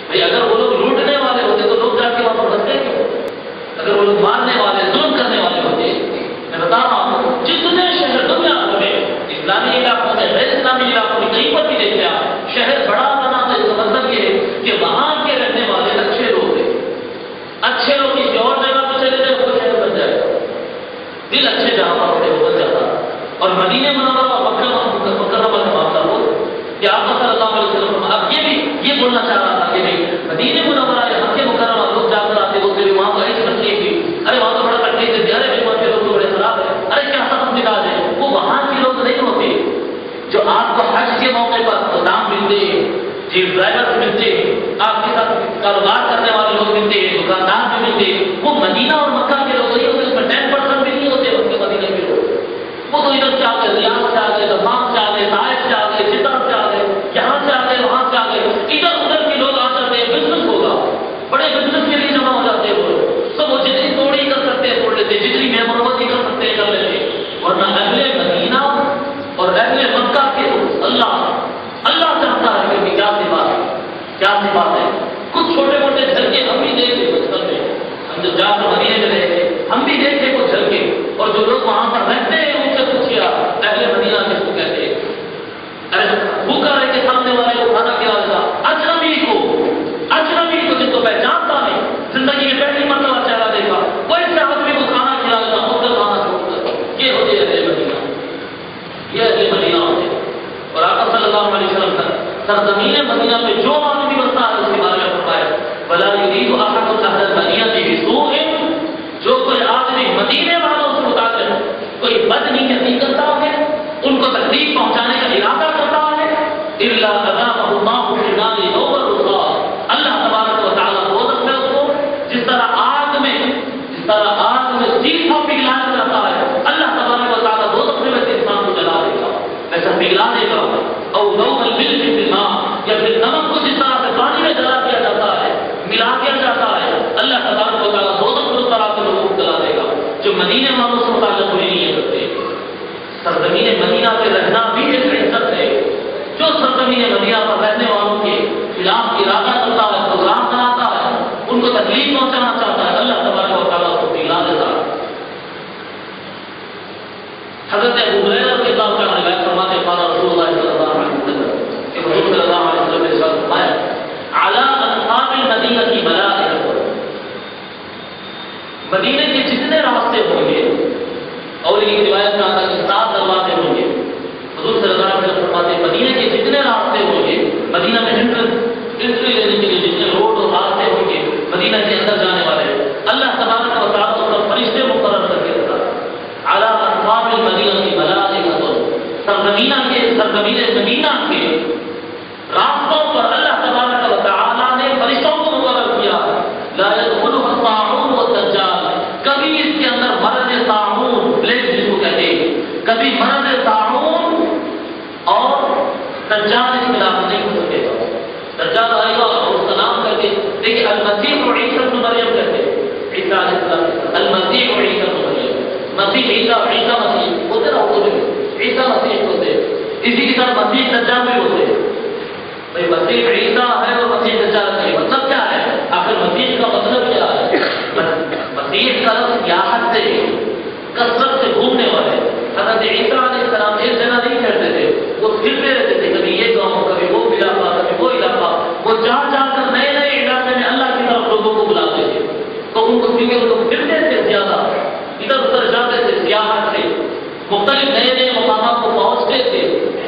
بھئی اگر وہ لوگ لوٹنے والے ہوتے تو لوگ جا کے وہاں پر بستے کیوں؟ اگر وہ لوگ مارنے والے ظلم کرنے والے ہوتے، میں بتا رہا ہوں جتنے شہر دنیا میں اسلامی علاقوں میں غیر اسلامی علاقوں میں کہیں پر بھی دیکھتے آپ، شہر بڑا بنا تو اس کا مطلب یہ ہے کہ وہاں کے رہنے والے اچھے لوگ ہیں، اچھے لوگ کسی اور جگہ پہ چلے جائے وہ شہر بن جائے گا، دل اچھے جہاں پر ہوتے وہ بن جاتا۔ اور مدینہ منورہ اور مکہ مکرمہ کا معاملہ ہو کہ آپ صلی اللہ علیہ وسلم اب یہ بولنا چاہ رہا تھا کہ نہیں مدینہ منورہ یا مکہ مکرمہ لوگ جا کر آتے بولتے وہاں پر ایسی تکلیف تھی، ارے وہاں تو بڑا تکلیف دیتی، ارے وہاں کے لوگ تو بڑے خراب ہے، ارے کیا سب نکال ہے، وہ وہاں کے لوگ نہیں ہوتے جو آپ کو حج کے موقع پر گودام ملتے ہیں، جی ڈرائیور ملتے ہیں، آپ کے ساتھ کاروبار کرنے والے لوگ ملتے ہیں، دکاندار بھی ملتے ہیں، وہ مدینہ اور مکہ کے لوگ نہیں ہوتے، اس میں 10% بھی نہیں ہوتے ان کے مدینہ کے لوگ، وہ تو ادھر سے آ گئے، ریاض سے آ گئے، دمام سے آ گئے، طائف سے آ گئے، جدہ سے آ گئے، یہاں سے آ گئے، وہاں سے آ گئے، ادھر ادھر کے لوگ آ جاتے ہیں، بزنس ہوگا، بڑے بزنس کے لیے جمع ہو جاتے ہیں وہ لوگ، تو وہ جتنی توڑی کر سکتے ہیں توڑ لیتے، جتنی بے مرمتی کر سکتے ہیں کر لیتے، ورنہ اہل مدینہ اور اہل مکہ کے اللہ چاہتا ہے کہ کیا سی بات ہے، کیا سی بات ہے، کچھ چھوٹے موٹے جھلکے ہم بھی دیکھتے بچپن میں، ہم جب جا کر مدینے میں رہے تھے ہم بھی دیکھتے کچھ جھلکے، اور جو لوگ وہاں پر رہتے ہیں ان سے پوچھیا اہل مدینہ کس کو کہتے ہیں، ارے بھوکا رہ کے سامنے والے کو کھانا کھلا دیتا، اجنبی کو جس کو پہچانتا نہیں، زندگی میں پہلی مرتبہ چہرہ دیکھا وہ اس آدمی کو کھانا کھلا دیتا، خود کا کھانا چھوڑ کر، یہ ہوتے اہل مدینہ، یہ اہل مدینہ ہوتے۔ اور آقا صلی اللہ علیہ وسلم سرزمین مدینہ پہ جو آدمی بستا ہے اس کے بارے میں فرمایا وَلَا يُرِيدُ أَحَدٌ أَهْلَ الْمَدِينَةِ بِسُوءٍ، جو کوئی آدمی مدینے والوں سے متعلق کوئی بد نیتی کرتا ہے، ان کو تکلیف پہنچانے کا ارادہ کرتا ہے، إِلَّا أَذَاقَهُ اللَّهُ فِي النَّارِ يَوْمَ الرُّحَىٰ، اللہ تبارک و تعالیٰ دوزخ میں اس کو جس طرح آگ میں سیخا پگھلایا جاتا ہے، اللہ تبارک و تعالیٰ دوزخ میں ویسے انسان کو جلا دے گا، ویسا پگھلا دے گا، اور لوگ الملک فی الماء، یا پھر نمک کو جس طرح سے پانی میں جلا دیا جاتا ہے، ملا دیا جاتا ہے، اللہ تبارک و تعالیٰ دوزخ میں اس طرح سے لوگوں کو جلا دے گا جو مدینے والوں سے متعلق ہوئی نہیں کرتے۔ سرزمین مدینہ پہ رہنا بھی ایک عزت ہے، جو سرزمین مدینہ پر رہنے والوں کے خلاف ارادہ کرتا ہے، پروگرام بناتا ہے، ان کو تکلیف پہنچانا چاہتا ہے، اللہ تبارک و تعالیٰ اس کو پگھلا دیتا ہے۔ حضرت ابو ہریرہ رضی اللہ عنہ روایت فرماتے ہیں قال رسول اللہ صلی اللہ علیہ وسلم کہ حضور صلی اللہ علیہ وسلم نے ارشاد فرمایا علی انقاب المدینہ ملائکۃ، مدینے کے جتنے راستے ہوں گے، اور ایک روایت میں آتا ہے کہ 7 دروازے ہوں گے، حضور صلی اللہ علیہ وسلم فرماتے ہیں مدینے کے جتنے راستے ہوں گے، مدینہ میں انٹری لینے کے لیے جتنے روڈ اور راستے ہوں گے مدینہ کے اندر جانے والے، اللہ تبارک و تعالیٰ اس پر فرشتے مقرر کر کے رکھا اعلی انقاب المدینہ ملائکۃ، سرزمین مدینہ کے راستوں پر اللہ تبارک و تعالیٰ نے فرشتوں کو مقرر کیا، لا يدخلها الطاعون والدجال، کبھی اس کے اندر مرض طاعون پلیگ جس کو کہتے ہیں، کبھی مرض طاعون اور دجال اس میں داخل نہیں ہو سکے گا، دجال آئے گا اور اس کا نام کر کے دیکھیے المسیح و عیسی ابن مریم کہتے ہیں، عیسی علیہ السلام المسیح و عیسی ابن مریم، مسیح عیسی مسیح ہوتے نا اردو میں عیسی مسیح ہوتے، اسی کی طرح مسیح دجال بھی ہوتے، بھائی مسیح عیسیٰ ہے اور مسیح دجال نہیں، مطلب کیا ہے؟ آخر مسیح کا مطلب کیا ہے؟ مسیح کا لفظ سیاحت سے کثرت سے گھومنے والے، حضرت عیسیٰ علیہ السلام ایک جگہ نہیں ٹھہرتے تھے، وہ پھرتے رہتے تھے، کبھی یہ گاؤں کبھی وہ علاقہ کبھی وہ علاقہ، وہ جا کر نئے نئے علاقے میں اللہ کی طرف لوگوں کو بلاتے تھے، تو ان کو کیونکہ وہ لوگ پھرتے تھے زیادہ، ادھر ادھر جاتے تھے سیاحت سے، مختلف نئے نئے مقامات کو پہنچتے تھے،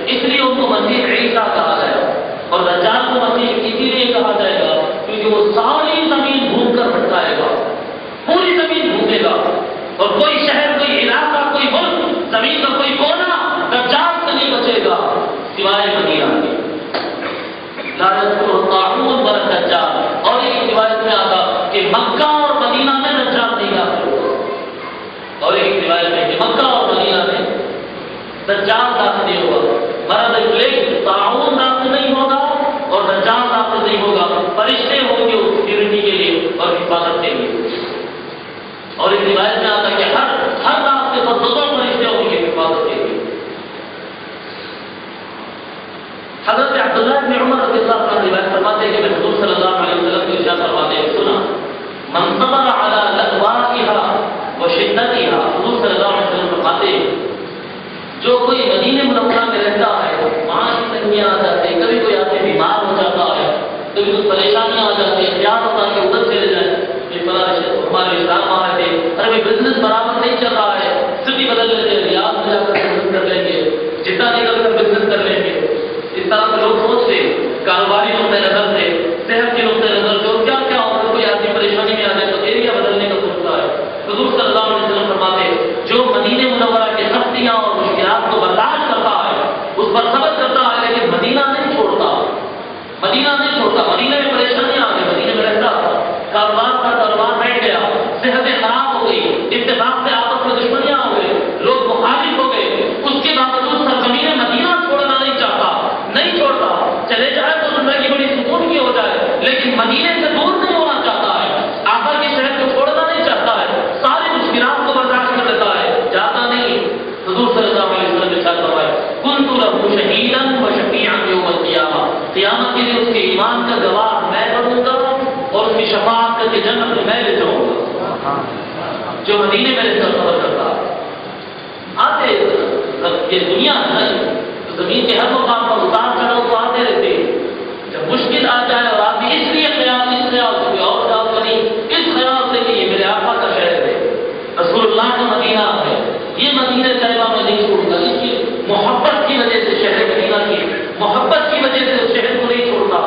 اس لیے ان کو مسیح عیسیٰ کہا گیا، اور دجال کو مسیح اسی لیے کہا جائے گا کیونکہ وہ ساری زمین گھوم کر بھٹکائے گا، پوری زمین گھومے گا، اور کوئی شہر کوئی علاقہ کوئی ملک زمین کا کوئی کونا دجال سے نہیں بچے گا سوائے مدینہ کے، لا يذكر الطاعون ولا الدجال، اور ایک روایت میں آتا کہ مکہ اور مدینہ میں دجال نہیں داخل ہوگا، اور ایک روایت میں کہ مکہ اور مدینہ میں دجال داخل نہیں ہوگا، مرض پلیگ طاعون داخل نہیں ہوگا اور دجال داخل نہیں ہوگا، فرشتے ہوں گے اس سیکورٹی کے لیے اور حفاظت کے لیے، اور ایک روایت میں آتا کہ ہر راستے پر 2 فرشتے ہوں گے حفاظت کے لیے۔ حضرت عبداللہ بن عمر رضی اللہ عنہ روایت فرماتے ہیں کہ میں حضور صلی اللہ علیہ کما رہے تھے، ارے بھائی بزنس برابر نہیں چل رہا ہے، سٹی بدل لیتے ہیں، ریاض میں جا کر بزنس کر لیں گے، جتنا نکل کر بزنس کر لیں گے. اس طرح سے لوگ سوچتے کاروباری نقطۂ نظر سے، صحت کے نقطۂ نظر سے، اور کیا کیا ہوگا، کوئی آدمی پریشانی میں آ جائے تو ایریا بدلنے کا سوچتا ہے. حضور صلی اللہ علیہ وسلم فرماتے جو مدینہ منورہ کی سختیاں اور مشکلات کو برداشت کرتا ہے، اس پر صبر کرتا ہے، لیکن مدینہ نہیں چھوڑتا، مدینہ نہیں چھوڑتا. مدینہ میں پریشانیاں آ گئی، مدینہ میں رہتا تھا، کاروبار بیٹھ گیا، صحتیں خراب ہو گئی، اتفاق سے آپس میں دشمنیاں ہو گئی، لوگ مخالف ہو گئے، اس کے باوجود سرزمین مدینہ چھوڑنا نہیں چاہتا، نہیں چھوڑتا. چلے جائے تو زندگی بڑی سکون کی ہو جائے، لیکن مدینے سے دور نہیں ہونا چاہتا ہے، آقا کے شہر کو چھوڑنا نہیں چاہتا ہے، ساری مشکلات کو برداشت کر لیتا ہے، جاتا نہیں. حضور صلی اللہ علیہ وسلم نے فرمایا کنت لہ شہیدا و شفیعا یوم القیامہ، قیامت کے دن اس کے ایمان کا گواہ میں بنوں گا اور اس کی شفاعت کر کے جنت میں میں لے جاؤں گا. جو مدینے میں رہتا سفر کرتا آتے، یہ دنیا ہے تو زمین کے ہر مقام پر اتار چڑھاؤ تو آتے رہتے. جب مشکل آ جائے اور آدمی اس لیے خیال سے اور خیال کریں اس خیال سے کہ یہ میرے آقا کا شہر ہے، رسول اللہ کا مدینہ ہے، یہ مدینہ طیبہ میں نہیں چھوڑتا، اس کی محبت کی وجہ سے، شہر مدینہ کی محبت کی وجہ سے اس شہر کو نہیں چھوڑتا،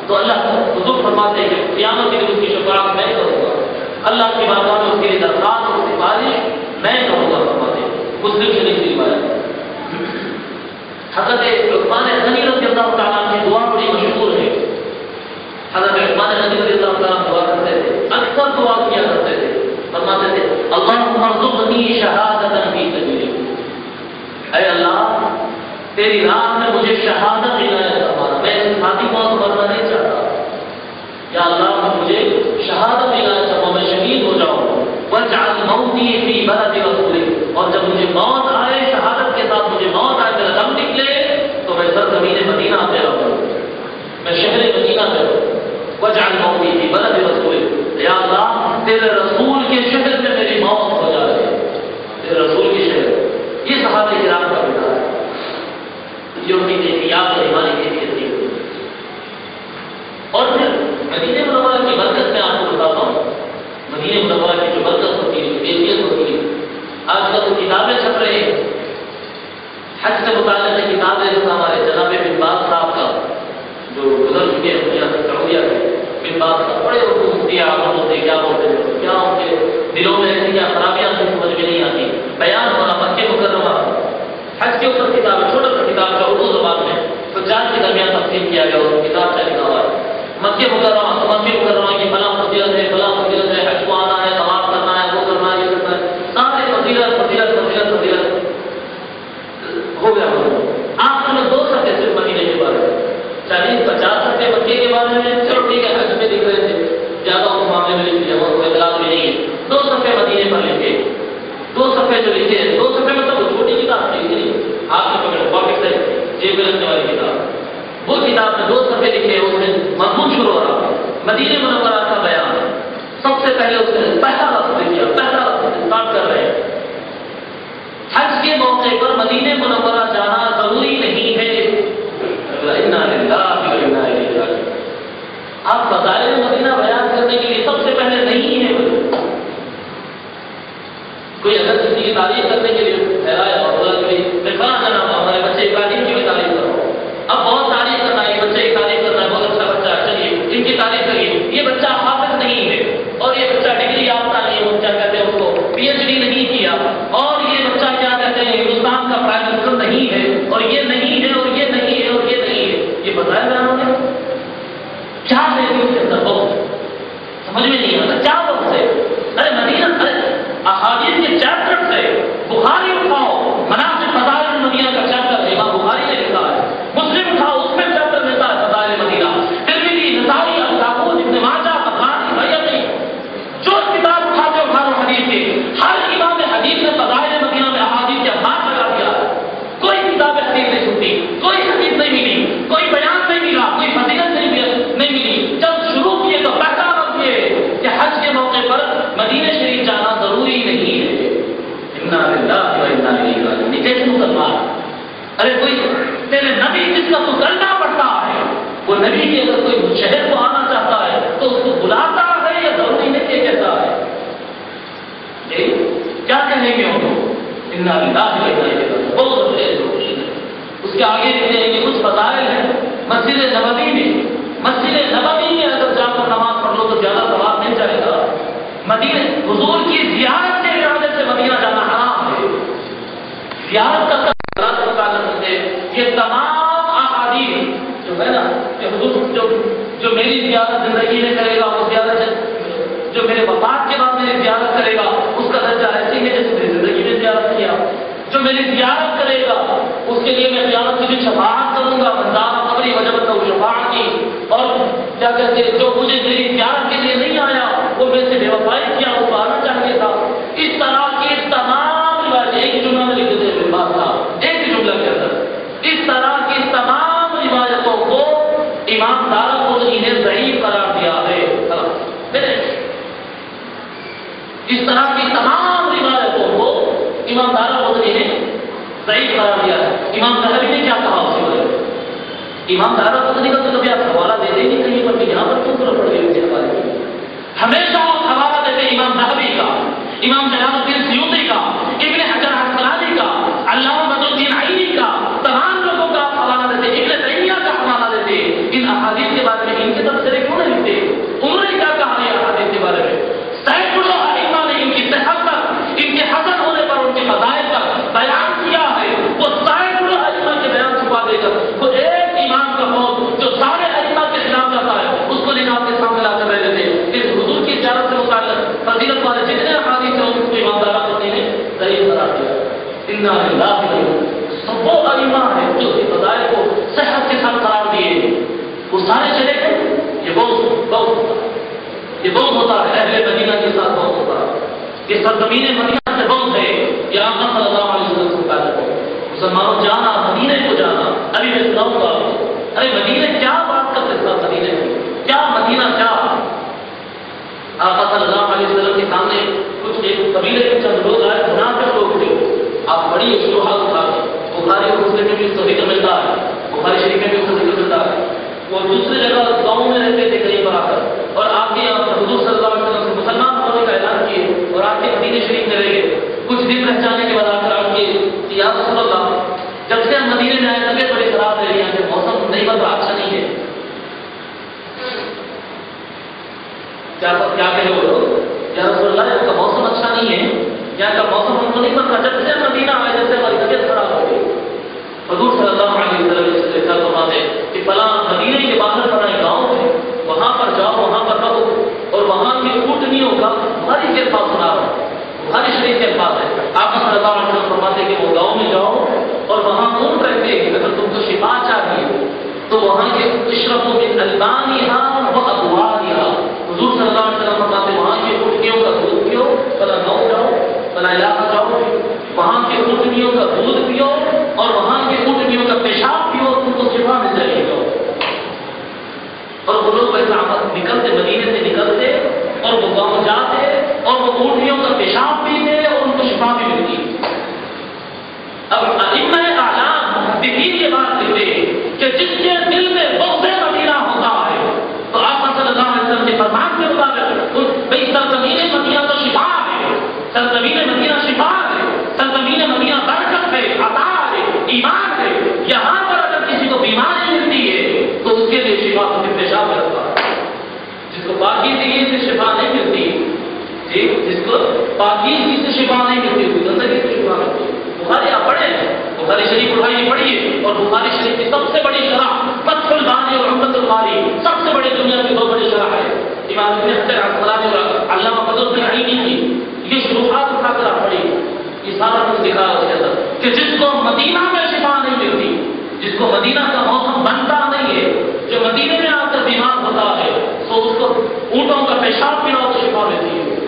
تو اللہ حضور فرماتے ہیں کہ قیامت کے دن اس کی شفاعت میں کروں گا، اللہ کی بارگاہ میں اس کے لیے درخواست اور سفارش میں کروں گا. فرماتے ہیں مسلم شریف کی روایت. حضرت عثمان غنی رضی اللہ تعالیٰ کی دعا بڑی مشہور ہے. حضرت عثمان غنی رضی اللہ تعالیٰ دعا کرتے تھے، اکثر دعا کیا کرتے تھے، فرماتے تھے اللہم ارزقنی شہادۃ فی سبیلک، اے اللہ تیری راہ میں مجھے شہادت عنایت فرما، میں انسانی موت مرنا نہیں چاہتا، یا اللہ مجھے شہادت عنایت فرما، میں شہید ہو جاؤں. واجعل موتی فی بلد رسولک، اور جب مجھے موت آئے، شہادت کے ساتھ مجھے موت آئے، میرا دم نکلے تو میں سرزمین مدینہ پہ رہوں، میں شہر مدینہ پہ رہوں. واجعل موتی فی بلد رسولک، یا اللہ تیرے رسول کے شہر میں میری موت ہو جائے، تیرے رسول کے شہر. یہ صحابہ کرام کا بیٹا ہے، یہ ان کی کیفیات اور ایمانی کیفیت تھی. اور پھر مدینہ منورہ کی برکت میں آپ کو بتاتا ہوں، مدینہ منورہ کی جو برکت ہوتی ہے، کیفیت ہوتی ہے. آج کل تو کتابیں چھپ رہے ہیں، حج سے متعلق کتابیں، ہمارے جناب بن باز صاحب کا جو گزر چکے ہیں دنیا سے، سعودیہ سے، بن باز صاحب بڑے اردو مفتی اعظم ہوتے، کیا ہوتے ہیں، کیا ان کے دلوں میں ایسی کیا خرابیاں سے سمجھ میں نہیں آتی. بیان ہونا مکہ مکرمہ حج کے اوپر کتاب ہے، چھوٹا سا کتاب کا اردو زبان میں حجاج کے درمیان تقسیم کیا گیا، اس کتاب کا لکھا ہوا ہے مکہ مکرمہ کی فلاں فضیلت ہے، فلاں فضیلت ہے، حج کو آنا ہے، طواف کرنا ہے، وہ کرنا ہے، یہ کرنا ہے، سارے فضیلت فضیلت فضیلت فضیلت ہو گیا. آخر میں 2 صفحے صرف مدینے کے بارے میں، 40-50 صفحے مکے کے بارے میں، چلو ٹھیک ہے، حج میں لکھ رہے تھے، زیادہ اس معاملے میں لکھ لیا، وہ کوئی اطلاع بھی نہیں ہے. 2 صفحے مدینے پر لکھے، 2 صفحے جو لکھے ہیں، 2 صفحے مطلب وہ چھوٹی کتاب تھی، آپ نے پکڑے پاکٹ سے جیب میں رکھنے والی کتاب، وہ کتاب میں 2 صفحے لکھے، اس میں مضمون شروع ہو رہا مدینہ منورہ کا بیان. سب سے پہلے اس نے پہلا لفظ لکھا، پہلا لفظ اسٹارٹ کر رہے ہیں، حج کے موقع پر مدینہ منورہ جانا ضروری نہیں ہے. انا للہ و انا الیہ راجعون. آپ فضائل مدینہ بیان کرنے کے لیے سب سے پہلے نہیں ہے. کوئی اگر کسی کی تعریف کرنے کے لیے پھیلایا اور بولا کہ میں فلاں جناب ہمارے بچے کی تعریف کی تعریف کرو، اب بہت تعریف کرنا ہے، بچے کی تعریف کرنا ہے، بہت اچھا بچہ ہے، چلیے ان کی تعریف کریے، یہ بچہ حافظ نہیں ہے، اور یہ بچہ ڈگری یافتہ نہیں ہے، کیا کہتے ہیں اس کو PhD نہیں کیا، اور یہ بچہ کیا کہتے ہیں ہندوستان کا پرائم منسٹر نہیں ہے، اور یہ نہیں ہے، اور یہ نہیں ہے، اور یہ نہیں ہے. یہ بتایا گیا انہوں نے کیا ہے اس کے اندر، بہت سمجھ میں نہیں آتا کیا بہت ہے. ارے مدینہ، ارے احادیث کے چیپٹر سے بخاری اٹھاؤ، مناقب فضائل مدینہ کا چیپٹر ہے، امام بخاری نے لکھا ہے. مسلم اٹھاؤ، اس میں چیپٹر ملتا ہے فضائل مدینہ. ترمذی، نسائی، ابو داؤد، ابن ماجہ، طبرانی، بیہقی، جو کتاب اٹھاتے اٹھاؤ حدیث کے، ہر امام حدیث نے فضائل مدینہ میں احادیث کے ہاتھ لگا دیا. کوئی کتاب حدیث نہیں سنتی، کوئی حدیث نہیں ملی، کوئی بیان نہیں ملا، کوئی فضیلت نہیں ملی. جب شروع کیے تو پہلا لفظ یہ کہ حج کے موقع پر مدینہ شریف جانا ضروری نہیں ہے. انا للہ و انا الیہ راجعون. کیسے مسلمان، ارے کوئی تیرے نبی جس کا تو کرنا پڑتا ہے، وہ نبی بھی اگر کوئی شہر کو آنا چاہتا ہے تو اس کو بلاتا ہے یا ضروری نہیں کہ کہتا ہے. کے آگے لکھتے ہیں کہ کچھ فضائل ہیں مسجد نبوی میں اگر جا کر نماز پڑھ لو تو زیادہ ثواب مل جائے گا. مدینے حضور کی زیارت کے ارادے سے مدینہ جانا حرام ہے. زیارت کا یہ تمام احادیث جو ہے نا کہ حضور جو میری زیارت زندگی میں کرے گا وہ زیارت جو میرے وفات کے بعد میری زیارت کرے گا اس کا درجہ ایسے ہی ہے جیسے میری زندگی میں زیارت کیا. جو میری زیارت کرے گا اس کے لیے میں قیامت کی شفاعت کروں گا. بندار قبری وجبت کا شفاعت کی. اور کیا کہتے ہیں جو مجھے میری زیارت کے لیے نہیں آیا وہ میں سے بے وفائی کیا وہ آنا چاہیے تھا. اس طرح کی تمام روایتیں ایک جملہ میں لکھ دیتے ہیں بات تھا ایک جملہ کے اندر. اس طرح کی تمام روایتوں کو امام دارقطنی نے ضعیف قرار دیا ہے. اس طرح کی تمام روایتوں کو امام دارقطنی نے ضعیف قرار دیا ہے. امام ذہبی نے کیا کہا اس کے بارے میں؟ امام دارقطنی کا تو کبھی آپ حوالہ دیتے ہی نہیں کہیں پر کہ یہاں پر کیوں ضرورت پڑ گئی اس کے بارے میں؟ ہمیشہ حوالہ دیتے امام ذہبی کا, امام جلال الدین سیوطی کا, ابن حجر عسقلانی کا, علامہ بدر الدین عینی کا, تمام لوگوں کا حوالہ دیتے, ابن تیمیہ کا حوالہ دیتے. ان احادیث کے بارے میں ان کے تبصرے کیوں نہیں لکھتے؟ انہوں نے کیا کہا ہے احادیث کے بارے میں؟ سینکڑوں ائمہ نے ان کی صحت پر, ان کے حسن ہونے پر, ان کے فضائل پر بیان کیا ہے. وہ سینکڑوں ائمہ کے بیان چھپا دے کر وہ ایک امام کا قول جو سارے ائمہ کے خلاف جاتا ہے اس کو نکال کے سامنے لا کر رہ لیتے. اس حضور کی زیارت سے متعلق فضیلت والے جتنے احادیث ہیں ان کو امام دارقطنی نے ضعیف قرار دیا. انا للہ سب وہ ائمہ ہیں جو اس فضائل کو صحت کے ساتھ قرار دیے وہ سارے چلے گئے. یہ بہت ہوتا ہے اہل مدینہ کے ساتھ بہت ہوتا ہے. یہ سرزمین مدینہ سے بہت ہے. یہ آقا صلی اللہ علیہ وسلم سے تعلق ہے. مسلمانوں جانا مدینے کو جانا. ابھی میں سناؤں گا آپ کو. ارے مدینے کیا بات کرتے تھا مدینے کیا مدینہ کیا. آقا صلی اللہ علیہ وسلم کے سامنے کچھ ایک قبیلے کے چند لوگ آئے منافق لوگ تھے. آپ بڑی وجوہات اٹھاتے بخاری اور مسلم میں بھی اس کا ذکر ملتا ہے. بخاری شریف میں بھی اس کا ذکر ملتا ہے. وہ دوسری جگہ گاؤں میں رہتے تھے کہیں پر آ کر اور آپ کے یہاں پر حضور صلی اللہ علیہ وسلم سے مسلمان ہونے کا اعلان کیے اور آپ کے مدینے شریف میں رہے. کچھ دن رہ جانے کے بعد آ کر آپ کے یا رسول اللہ جب سے ہم مدینے میں آئے طبیعت بڑی خراب رہ رہی ہے, موسم نہیں بن رہا, اچھا نہیں ہے. کیا کہے وہ لوگ یا رسول اللہ اس کا موسم اچھا نہیں ہے, یا کا موسم ہم کو نہیں بن رہا. جب سے مدینہ آئے جب سے ہماری طبیعت خراب ہو گئی. حضور صلی اللہ علیہ وسلم فرماتے کہ فلاں مدینے کے باہر بڑا ایک گاؤں ہے, وہاں پر جاؤ, وہاں پر رہو, اور وہاں کی اونٹنیوں کا بخاری کے الفاظ سنا رہا ہوں. بخاری شریف کے الفاظ ہے. آپ صلی اللہ علیہ وسلم فرماتے کہ وہ گاؤں میں جاؤ اور وہاں اونٹ رہتے ہیں. اگر تم کو شفا چاہیے تو وہاں کے اشرفوں من البانیہا و ابوابہا. حضور صلی اللہ علیہ وسلم فرماتے وہاں کی اونٹنیوں کا دودھ پیو. فلاں گاؤں جاؤ, فلاں علاقہ جاؤ, وہاں کے اونٹنیوں کا دودھ پیو اور وہاں کے اونٹنیوں کا پیشاب پیو, تم کو شفا مل جائے گا. اور وہ لوگ ویسا نکلتے مدینے سے نکلتے اور وہ گاؤں جاتے اور وہ اونٹنیوں کا پیشاب پیتے اور ان کو شفا بھی ملتی. اب ائمہ اعلام محدثین یہ بات کہتے کہ جس کے دل میں بغض مدینہ ہوتا ہے تو آپ صلی اللہ علیہ وسلم کے فرمان کے مطابق بھائی سرزمین مدینہ تو شفا ہے, سرزمین مدینہ شفا ہے, سرزمین مدینہ برکت ہے, عطا ہے, ایمان ہے. یہاں پر اگر کسی کو بیماری ملتی ہے تو اس کے لیے شفا تو پھر پیشاب میں رکھتا ہے. جس کو پاکیزگی سے شفا نہیں ملتی, جس کو پاکیزگی سے شفا نہیں ملتی اس کو گندگی سے شفا ملتی. بخاری آپ پڑھیں, بخاری شریف اٹھائیے پڑھیے, اور بخاری شریف کی سب سے بڑی شرح فتح الباری اور عمدۃ القاری سب سے بڑی دنیا کی دو بڑی شرح ہے. امام ابن حجر عسقلانی اور علامہ بدر الدین عینی کی یہ شروحات اٹھا کر آپ پڑھیے. یہ سارا کچھ دکھا اس کے اندر کہ جس کو مدینہ میں شفا نہیں ملتی, جس کو مدینہ کا موسم بنتا نہیں ہے, جو مدینے میں آ کر بیمار ہوتا ہے تو اس کو اونٹوں کا پیشاب پینا تو شفا ملتی ہے.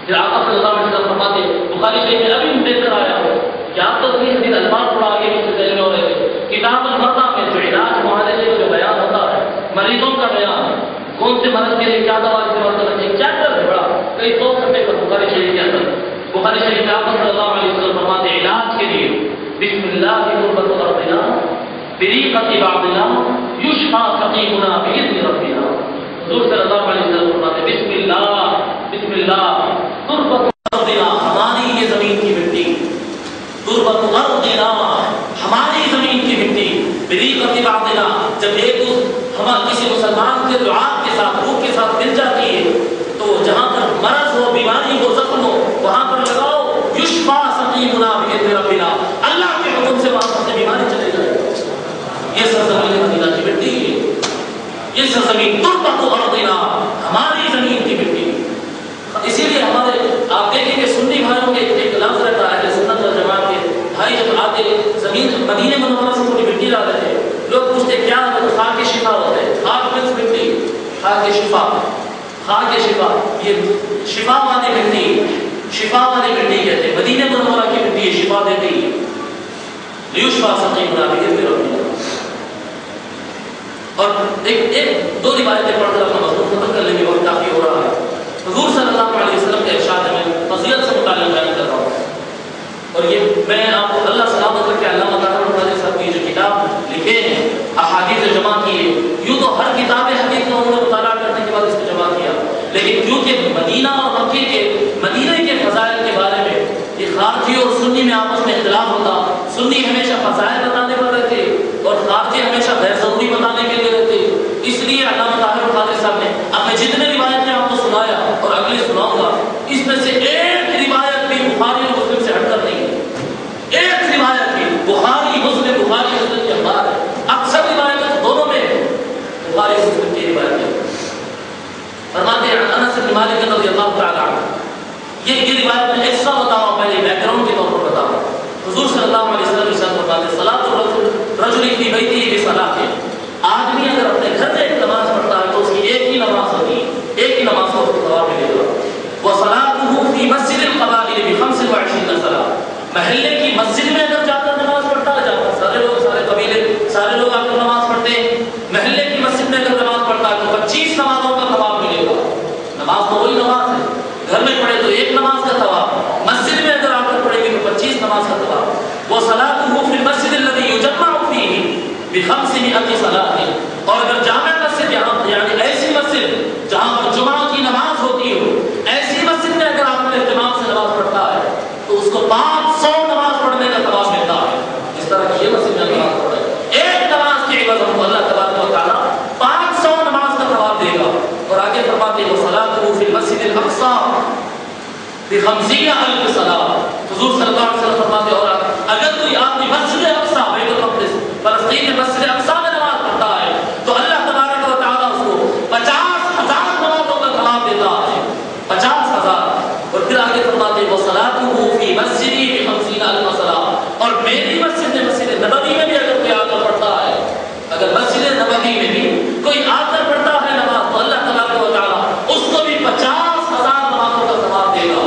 پھر آقا صلی اللہ علیہ وسلم فرماتے بخاری شریف میں ابھی دیکھ کر آیا ہوں کہ آپ تو بھی حدیث الفاظ پڑھا آگے مجھ سے ذہن میں ہو رہے تھے. کتاب المرضى میں جو علاج معالجے کا جو بیان ہوتا ہے, مریضوں کا بیان, کون سے مرض کے لیے کیا دوا استعمال کرنا چاہیے, چیپٹر ہے بڑا, کئی 100 صفحے پر بخاری شریف کے اندر. بخاری شریف میں آپ صلی اللہ علیہ وسلم فرماتے علاج کے لیے بسم اللہ قربت ارضنا بریقۃ بعضنا یشفى سقیمنا باذن ربنا. حضور صلی اللہ علیہ وسلم فرماتے بسم اللہ قربت ارضنا, ہماری یہ زمین کی مٹی, قربت ارضنا ہماری کسی مسلمان کے دعا کے ساتھ روح کے ساتھ مل جاتی ہے تو جہاں پر مرض ہو بیماری ہو زخم ہو وہاں پر لگاؤ یشفا سقیمنا باذن ربنا اللہ کے حکم سے وہاں سے بیماری چلے جائے. یہ سرزمین مدینہ کی مٹی ہے یہ سرزمین تربت ارضنا ہماری زمین کی مٹی. اسی لیے ہمارے آپ دیکھیں کہ سنی بھائیوں کے ایک لفظ رہتا ہے سنت والجماعت کے بھائی جب آتے زمین مدینہ منورہ سے تھوڑی مٹی لا رہے تھے لوگ پوچھتے کیا ہے تو خاک شفا ہوتے ہیں. خاک ملس مٹی خاک شفا خاک شفا یہ شفا والی مٹی شفا والی مٹی کہتے ہیں. مدینہ منورہ کی مٹی شفا دیتی ہے. لیشفا سقیمنا باذن ربنا. اور ایک دو روایتیں پڑھ کر اپنا مضمون ختم کر لیں گے وقت کافی ہو رہا ہے. حضور صلی اللہ علیہ وسلم کے ارشاد میں فضیلت سے متعلق بیان کر رہا ہوں اور یہ میں آپ کو اللہ سلامت کر کے علامہ طاہر القادری صاحب کی جو کتاب لکھے ہیں احادیث جمع کیے یوں تو ہر کتاب حدیث میں انہوں نے مطالعہ کرنے کے بعد اس کو جمع کیا لیکن کیونکہ مدینہ اور مدینہ کے فضائل کے بارے میں یہ خارجی اور سنی میں آپس میں اختلاف ہوتا. سنی ہمیشہ فضائل بتانے پر رہتے اور خارجی ہمیشہ غیر ضروری بتانے کے لیے رہتے. اس لیے علامہ طاہر القادری صاحب نے اب میں جتنے روایتیں آپ کو سنایا اور اگلی سناؤں گا اس میں سے ایک روایت بھی بخاری اور مسلم سے ہٹ کر نہیں ہے. ایک روایت بھی بخاری مسلم کے اخبار ہے. اکثر روایتیں دونوں میں بخاری مسلم کی روایت ہے. فرماتے ہیں انس بن مالک رضی اللہ تعالی عنہ یہ روایت میں ایسا بتاؤں پہلے بیک گراؤنڈ کے طور پر بتاؤں. حضور صلی اللہ علیہ وسلم ارشاد فرماتے ہیں صلاۃ الرجل فی بیتہ بصلاۃ آدمی اگر اپنے گھر میں ایک نماز پڑھتا ہے تو اس کی ایک ہی نماز ہوتی ہے ایک ہی نماز کو ثواب ملے گا. وصلاۃه فی مسجد القبائل ب25 صلاۃ محلے کی مسجد میں اگر جا کر نماز پڑھتا ہے جہاں سارے لوگ سارے قبیلے سارے لوگ آ کر نماز پڑھتے ہیں محلے کی مسجد میں اگر نماز پڑھتا ہے تو 25 نمازوں کا ثواب ملے گا. نماز تو وہی نماز ہے گھر میں پڑھے تو ایک نماز کا ثواب مسجد میں اگر آ کر پڑھے گی تو 25 نماز کا ثواب. وصلاۃه فی المسجد الذی یجمع فیہ ب500 صلاۃ اور اگر جامع مسجد یعنی ایسی مسجد جہاں پر جمعہ کی نماز ہوتی ہو ایسی مسجد میں اگر آپ نے اہتمام سے نماز پڑھتا ہے تو اس کو 500 نماز پڑھنے کا ثواب ملتا ہے. اس طرح کی یہ مسجد میں نماز پڑھے ایک نماز کے عوض ہم کو اللہ تبارک و تعالیٰ 500 نماز کا ثواب دے گا. اور آگے فرماتے ہیں وصلاۃه فی المسجد الاقصی ب50,000 صلاۃ. حضور صلی اللہ علیہ وسلم فرماتے ہیں اور اگر کوئی آدمی مسجد اقصی بیت المقدس فلسطین میں مسجد اقصی میں نماز پڑھتا ہے تو اللہ تبارک و تعالیٰ اس کو 50,000 نمازوں کا ثواب دیتا ہے. 50,000. اور پھر آگے فرماتے ہیں وصلاۃه فی مسجدی ب50,000 صلاۃ اور میری مسجد میں مسجد نبوی میں بھی اگر کوئی آ کر پڑھتا ہے اگر مسجد نبوی میں بھی کوئی آ کر پڑھتا ہے نماز تو اللہ تبارک و تعالیٰ اس کو بھی 50,000 نمازوں کا ثواب دے گا.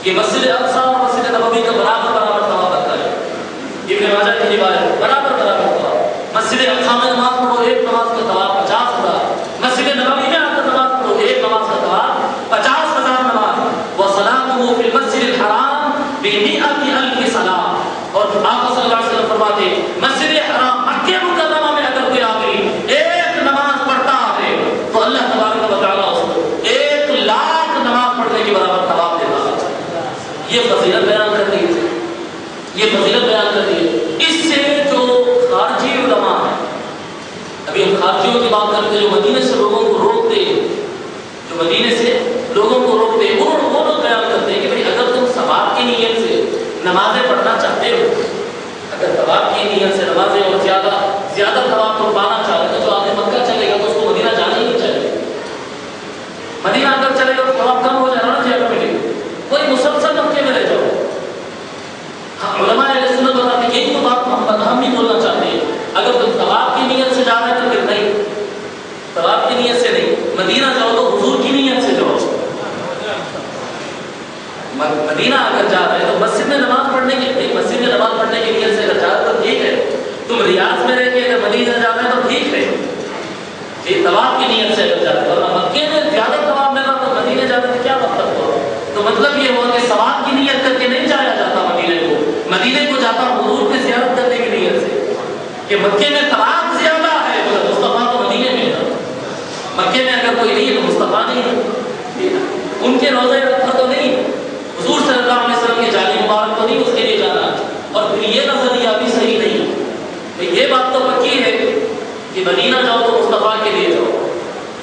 یہ مسجد اقصی اور مسجد نبوی کا برابر ثواب رکھتا ہے. ابن ماجہ کی روایت برابر ثواب. مسجد اقصی میں نماز پڑھو ایک نماز کا ثواب 50,000. مسجد نبوی میں آ کر نماز پڑھو ایک نماز کا ثواب 50,000 نماز. وصلاۃه فی المسجد الحرام ب100,000 صلاۃ اور آپ صلی اللہ علیہ وسلم فرماتے مسجد حرام مکہ مکرمہ میں اگر کوئی آدمی ایک نماز پڑھتا ہے تو اللہ تبارک و تعالیٰ اس کو 1,00,000 نماز پڑھنے کے برابر ثواب دیتا ہے. یہ فضیلت بیان کر دی ہے یہ فضیلت بیان کر دی ہے. اس سے جو خارجی علماء ہیں ابھی ہم خارجیوں کی بات کرتے ہیں جو مدینے سے لوگوں کو روکتے ہیں جو مدینے سے لوگوں کو روکتے ہیں وہ لوگ بیان کرتے ہیں کہ بھائی اگر تم ثواب کی نیت سے نمازیں پڑھنا چاہتے ہو اگر ثواب کی نیت سے نمازیں اور زیادہ ثواب تم پانا چاہتے ہیں تو آدمی مکہ چلے گا تو اس کو مدینہ جانا ہی نہیں چاہیے. مدینہ اگر چلے گا تو ثواب کم ہو جائے گا نا جگہ ملے کوئی مسلسل مکے میں رہ جاؤ. علماء اہل سنت بتاتے ہیں یہی تو بات ہم بھی بولنا چاہتے ہیں. اگر تم ثواب کی نیت سے جا رہے ہیں تو پھر نہیں ثواب کی نیت سے نہیں مدینہ جاؤ تو حضور کی نیت سے جاؤ. مدینہ اگر جا رہے ہیں تو مسجد میں نماز پڑھنے کی نیت سے اگر جا رہے تو ٹھیک ہے. تم ریاض میں رہ کے اگر مدینہ جا رہے ہیں تو ٹھیک ہے یہ ثواب کی نیت سے اگر جا رہے ہیں. اور مکے میں زیادہ ثواب مل رہا تو مدینہ جانے سے کیا مطلب ہوا. تو مطلب یہ ہوا کہ ثواب کی نیت کر کے نہیں جایا جاتا مدینے کو جاتا حضور کی زیارت کرنے کی نیت سے کہ مکے میں ثواب زیادہ ہے تو مصطفیٰ کو مدینے میں ہے. مکے میں اگر کوئی نہیں ہے تو مصطفیٰ نہیں ہے. ان کے روزے رکھا تو نہیں حضور صلی اللہ علیہ وسلم کے جالی مبارک تو نہیں اس کے لیے جانا. اور پھر یہ نظریہ بھی صحیح نہیں ہے. یہ بات تو پکی ہے کہ مدینہ جاؤ تو مصطفیٰ کے لیے جاؤ،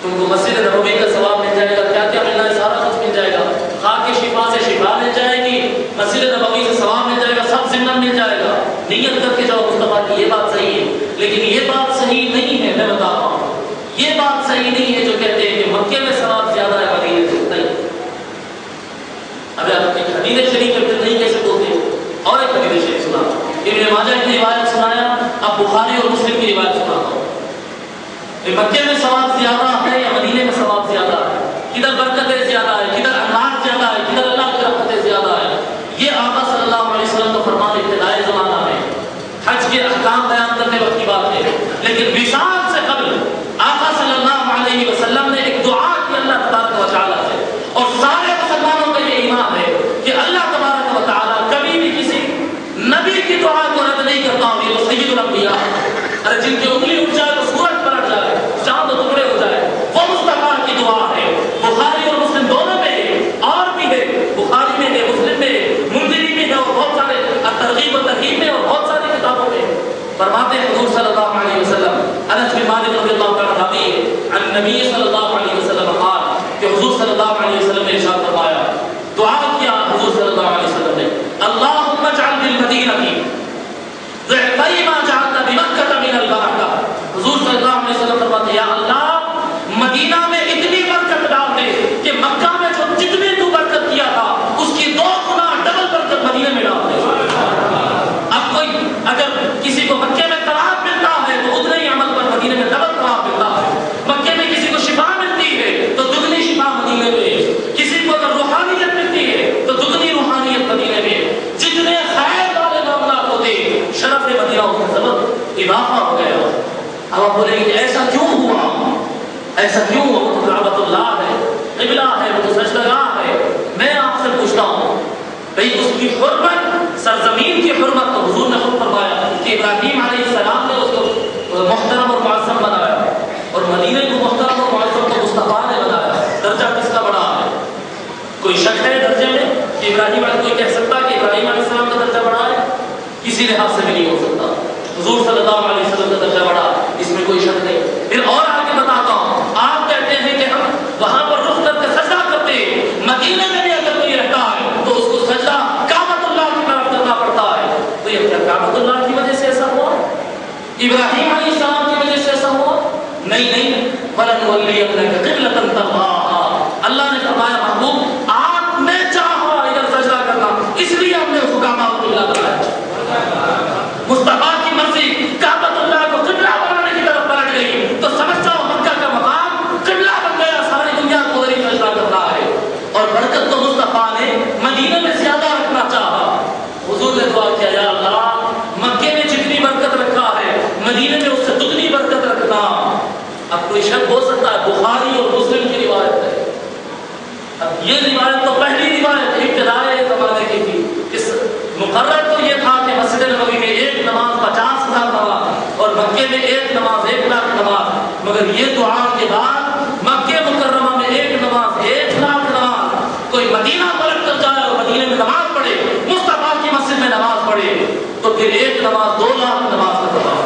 تم کو مسجد نبوی کا ثواب مل جائے گا، کیا کیا ملنا ہے سارا کچھ مل جائے گا، خاک شفا سے شفا مل جائے گی، مسجد نبوی سے ثواب مل جائے گا، سب ضمن مل جائے گا، نیت کر کے جاؤ مصطفیٰ کی، یہ بات صحیح ہے۔ لیکن یہ بات صحیح نہیں ہے، میں بتا رہا ہوں، یہ بات صحیح نہیں ہے جو کہتے ہیں کہ مکے میں ثواب زیادہ ہے مدینے سے، نہیں۔ ابھی آپ ایک حدیث شریف نہیں کیسے بولتے، اور ایک حدیث شریف سنا، ابن ماجہ کی روایت سنایا، اب بخاری اور مسلم کی روایت سناتا ہوں۔ مکے میں ثواب زیادہ ہے یا مدینے میں ثواب زیادہ ہے؟ کدھر برکتیں زیادہ ہے، کدھر انوار زیادہ ہے، کدھر اللہ کی رحمتیں زیادہ ہے؟ یہ آقا صلی اللہ علیہ وسلم کا فرمان ابتدائی زمانہ میں حج کے احکام بیان کرنے وقت کی بات ہے، لیکن وصال سے قبل آقا صلی اللہ علیہ وسلم نے ایک دعا کی اللہ تبارک و تعالیٰ سے، اور سارے مسلمانوں کا یہ ایمان ہے کہ اللہ تبارک و تعالیٰ کبھی بھی کسی نبی کی دعا کو رد نہیں کرتا ہوں۔ یہ سید الانبیاء، ارے جن کی انگلی اٹھ جائے تو سورج پلٹ جائے، چاند ٹکڑے ہو جائے، وہ مصطفیٰ کی دعا ہے۔ بخاری اور مسلم دونوں میں ہے، اور بھی ہے، بخاری میں ہے، مسلم میں ہے، منذری میں ہے، اور بہت سارے ترغیب و ترہیب میں اور بہت ساری کتابوں میں فرماتے ہیں حضور صلی اللہ علیہ وسلم، انس بن مالک رضی اللہ تعالیٰ عنہ ہے، عن نبی صلی اللہ علیہ وسلم قال، کہ حضور صلی اللہ علیہ وسلم نے ارشاد فرمایا، دعا کیا حضور صلی اللہ علیہ وسلم نے، اللہم اجعل بالمدینہ ضعفی ما جعلت بمکہ من البرکہ۔ حضور صلی اللہ علیہ وسلم فرماتے ہیں، یا اللہ مدینہ میں اتنی برکت ڈال دے کہ مکہ میں جو جتنی تو برکت کیا تھا اس کی 2 گنا ڈبل برکت مدینہ میں ڈال دے۔ اب کوئی اگر کسی کو مکے میں ثواب ملتا ہے تو اتنے ہی عمل پر مدینہ میں ڈبل ثواب ملتا ہے، مکے میں کسی کو شفا ملتی ہے تو دگنی شفا مدینہ میں ہے، کسی کو اگر روحانیت ملتی ہے تو دگنی روحانیت مدینہ میں ہے، جتنے خیر والے معاملات ہوتے شرف مدینہ اس میں سبب اضافہ ہو گیا۔ اب آپ بولیں گے ایسا کیوں ہوا، ایسا کیوں ہوا؟ وہ تو کعبۃ اللہ ہے، قبلہ ہے، وہ تو سجدگاہ ہے۔ میں آپ سے پوچھتا ہوں بھئی اس کی حرمت، سرزمین کی حرمت تو حضور نے خود فرمایا کہ ابراہیم علیہ السلام نے اس کو محترم اور معظم بنایا، اور مدینہ کو محترم اور معظم تو مصطفیٰ نے بنایا۔ درجہ کس کا بڑا ہے؟ کوئی شک ہے درجے میں کہ ابراہیم علیہ، کوئی کہہ سکتا کہ ابراہیم علیہ السلام کا درجہ بڑا ہے؟ کسی لحاظ سے بھی نہیں ہو سکتا۔ حضور صلی اللہ علیہ وسلم کا درجہ بڑا، اس میں کوئی شک نہیں۔ پھر اور آگے بتاتا ہوں، آپ کہتے ہیں کہ ہم وہاں پر رخ کر کے سجدہ کرتے ہیں، مدینہ میں بھی اگر کوئی رہتا ہے تو اس کو سجدہ کعبۃ اللہ کی طرف کرنا پڑتا ہے، تو یہ کیا کعبۃ اللہ کی وجہ سے ایسا ہوا؟ ابراہیم علیہ السلام کی وجہ سے ایسا ہوا؟ نہیں، فَلَنُوَلِّيَنَّكَ قِبْلَةً تَرْضَاهَا، اللہ نے فرمایا محبوب آپ نے چاہا ادھر سجدہ کرنا، اس لیے ہم نے اس کو کعبہ کو قبلہ بنایا۔ مصطفیٰ کی مرضی کعبۃ اللہ کو قبلہ بنانے کی طرف پلٹ گئی تو سمجھ جاؤ مکہ کا مقام قبلہ بن گیا، ساری دنیا کو ادھر ہی سجدہ کرنا ہے۔ اور برکت تو مصطفیٰ نے مدینہ میں زیادہ رکھنا چاہا۔ حضور نے دعا کیا، یا اللہ مکے میں جتنی برکت رکھا ہے مدینہ میں اس سے دگنی برکت رکھنا۔ اب کوئی شک ہو سکتا ہے، بخاری اور مسلم کی روایت ہے۔ اب یہ روایت تو پہلی روایت ابتدائی زمانے کی تھی، مقرر تو یہ تھا کہ مسجد نبوی میں ایک نماز 50,000 نماز اور مکے میں ایک نماز 1,00,000 نماز، مگر یہ دعا کے بعد مکہ مکرمہ میں ایک نماز 1,00,000 نماز، کوئی مدینہ پلٹ کر جائے اور مدینہ میں نماز پڑھے، مصطفیٰ کی مسجد میں نماز پڑھے تو پھر ایک نماز 2,00,000 نماز کا